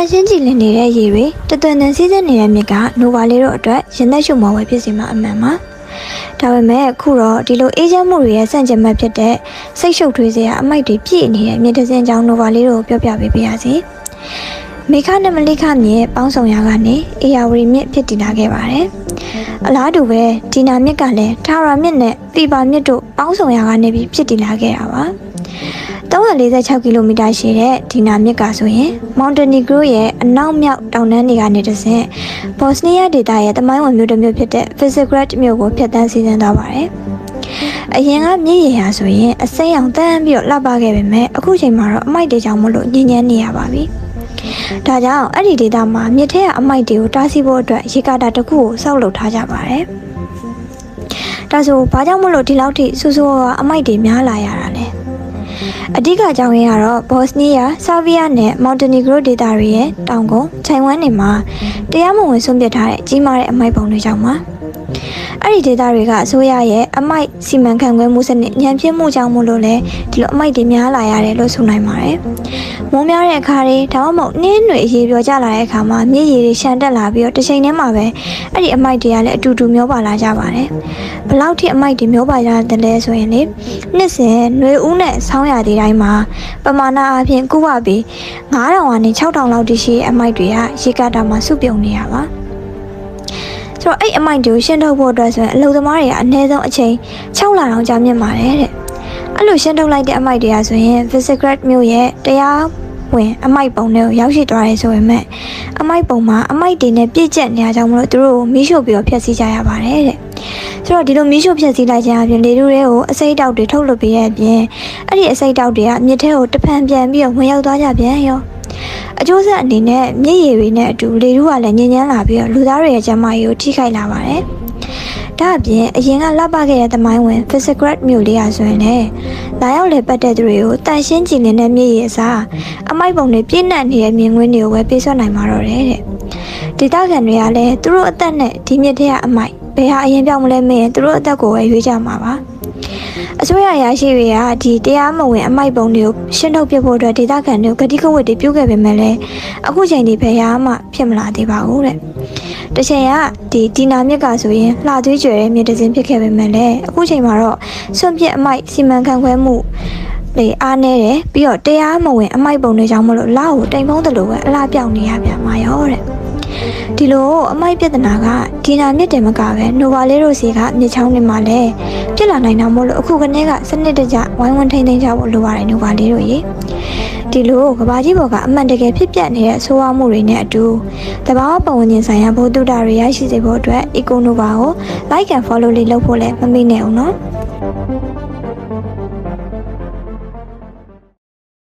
န်ရှင်းကြည်လင်နေတဲ့ရေတွေတသွင်တန်စီးစက်နေတဲ့မြစ်ကနိုဗာလေးတို့အတွက်ရင်သက်ရှုံမောဝဲဖြစ်စီမှာအမှန်ပါဒါပေမဲ့အခုတော့ဒီလိုအေးချမ်းမှုတွေရဲ့ဆန့်ကျင်ဘက်ဖြစ်တဲ့စိတ်ရှုပ်ထွေးစရာအမိုက်တွေပြည့်နေတဲ့မြစ်တစ်စင်းကြောင်းနိုဗာလေးတို့ပြောပြပေးပါရစေမေခနဲ့မလိခမြစ်ပေါင်းဆောင်ရာကနေအေယာဝတီမြစ်ဖြစ်တည်လာခဲ့ပါတယ်အလားတူပဲဒီနာမြစ်ကလည်းထာဝရမြစ်နဲ့သီပါမြစ်တို့ပေါင်းဆောင်ရာကနေပြီးဖြစ်တည်လာခဲ့တာပါ346ကီလိုမီတာရှည်တဲ့ဒီနာမြစ်ကဆိုရင်မောင်တနီဂရိုရဲ့အနောက်မြောက်တောင်တန်းတွေကနေတဆင့်ဘော့စနီးယားဒေသရဲ့တမိုင်းဝင်မြို့တစ်မြို့ဖြစ်တဲ့ Visegrad မြို့ကိုဖြတ်တန်းစီးဆင်းသွားပါတယ်။အရင်ကမြစ်ရေဟာဆိုရင်အစိမ်းရောင်တန်းပြီးတော့လှပခဲ့ပေမဲ့အခုချိန်မှာတော့အမိုက်တွေကြောင့်မလို့ညဉ့်ညမ်းနေရပါပြီ။ဒါကြောင့်အဲ့ဒီဒေသမှာမြစ်ထဲကအမိုက်တွေကိုတားဆီးဖို့အတွက်ရေကာတာတစ်ခုကိုစောက်လုပ်ထားကြပါတယ်။ဒါဆိုဘာကြောင့်မလို့ဒီလောက်ထိဆူဆူအမိုက်တွေများလာရတာလဲ။အဓိကအကြောင်းရင်းကတော့ဘော့စနီးယား ဆာဗီးယားနဲ့မော်တနီဂရိုဒေသတွေရဲ့တောင်ကုန်ချိုင်ဝမ်တွေမှာတရားမဝင်ဆုံးဖြတ်ထားတဲ့ကြီးမားတဲ့အမိုက်ပုံတွေကြောင့်ပါအဲ့ဒီဒေသတွေကအစိုးရရဲ့အမိုက်စီမံခန့်ခွဲမှုစနစ်ညံပြစ်မှုကြောင့်မို့လို့လဲဒီလိုအမိုက်တွေများလာရတယ်လို့ဆိုနိုင်ပါတယ်။မိုးများတဲ့အခါတွေဒါမှမဟုတ်နှင်းတွေရေပြောကျလာတဲ့အခါမှာမြစ်ရေတွေရှမ်းတက်လာပြီးတော့တစ်ချိန်တည်းမှာပဲအဲ့ဒီအမိုက်တွေကလည်းအတူတူမျောပါလာကြပါတယ်။ဘလောက်ထိအမိုက်တွေမျောပါကြတယ်လဲဆိုရင်လေနှစ်စဉ်ຫນွေဦးနဲ့ဆောင်းရာသီတိုင်းမှာပမာဏအပြင်ကုဝပြီး9000ကနေ6000လောက်ထိရှိတဲ့အမိုက်တွေကရေကာတာမှာစုပြုံနေရပါဆိုတော့အဲ့အမိုက်တွေကိုရှင်းထုတ်ဖို့အတွက်ဆိုရင်အလုပ်သမားတွေကအနည်းဆုံးအချိန်6လတောင်ကြာမြင့်ပါတယ်တဲ့အဲ့လိုရှင်းထုတ်လိုက်တဲ့အမိုက်တွေကဆိုရင် Visegrad မြို့ရဲ့တရားဝင်အမိုက်ပုံတွေကိုရောက်ရှိသွားတယ်ဆိုပေမဲ့အမိုက်ပုံမှာအမိုက်တွေနဲ့ပြည့်ကျက်နေကြကြောင်းမလို့သူတို့ကိုမီးရှို့ပြီးတော့ဖျက်ဆီးကြရပါတယ်တဲ့ဆိုတော့ဒီလိုမီးရှို့ဖျက်ဆီးလိုက်ခြင်းအပြင်လေထုတွေကိုအစိမ်းတောက်တွေထုတ်လွှတ်ပေးတဲ့အပြင်အဲ့ဒီအစိမ်းတောက်တွေကမြစ်ထဲကိုတဖန်ပြန်ပြီးတော့ဝင်ရောက်သွားကြပြန်ရောအကျိုးဆက်အနေနဲ့မြစ်ရည်တွေနဲ့အတူလေထုကလည်းညဉ့်ညမ်းလာပြီးတော့လူသားတွေရဲ့ကျန်းမာရေးကိုထိခိုက်လာပါတယ်။ဒါအပြင်အရင်ကလှပခဲ့တဲ့သမိုင်းဝင် Visegrad မြို့လေးဟာဆိုရင်လည်းလာရောက်လေပတ်တဲ့သူတွေကိုတန်ရှင်းကြည်လင်တဲ့မြစ်ရည်အစားအမိုက်ပုံတွေပြည့်နှက်နေတဲ့မြင်ကွင်းတွေကိုပဲပေးဆွနိုင်မှာတော့တယ်တဲ့။ဒေသခံတွေကလည်းသူတို့အသက်နဲ့ဒီမြစ်ထဲကအမိုက်ဘယ်ဟာအရင်ပြောင်းမလဲမင်းသူတို့အသက်ကိုပဲရွေးကြမှာပါ။အစိုးရရရှိတွေကဒီတရားမဝင်အမိုက်ပုံတွေကိုရှင်းထုတ်ပြဖို့အတွက်ဒေသခံတွေကိုဂတိကဝတ်တွေပြုခဲ့ပေမဲ့လည်းအခုချိန်ဒီဖယ်ရမှဖြစ်မလာသေးပါဘူးတဲ့။တစ်ချိန်ကဒီနာမြစ်ကဆိုရင်လှသွေးကြွယ်တဲ့မြစ်တစ်စင်းဖြစ်ခဲ့ပေမဲ့လည်းအခုချိန်မှာတော့စွန့်ပစ်အမိုက်စီမံခန့်ခွဲမှုတွေအားနည်းတယ်ပြီးတော့တရားမဝင်အမိုက်ပုံတွေကြောင့်မလို့လာကိုတိမ်ဖုံးတယ်လို့ပဲအလားပြောင်းနေရပြန်မှာရောတဲ့။ဒီလိုအမိုက်ပြဿနာကဒီနာမြစ်တယ်မကပဲနိုဗာလေးတို့စီကမြစ်ချောင်းတွေမှာလည်းပြစ်လာနိုင်တာမို့လို့အခုကနေကစနစ်တကျဝိုင်းဝန်းထိန်းသိမ်းကြဖို့လိုပါတယ်နိုဗာလေးတို့ရေဒီလိုကဘာကြီးဘော်ကအမှန်တကယ်ဖြစ်ပျက်နေတဲ့ဆိုးဝါးမှုတွေနဲ့အတူတဘာဝပတ်ဝန်းကျင်ဆိုင်ရာဘုဒ္ဓတာတွေရရှိစေဖို့အတွက် Econova ကို like and follow လေးလုပ်ဖို့လည်းမမေ့နဲ့အောင်နော်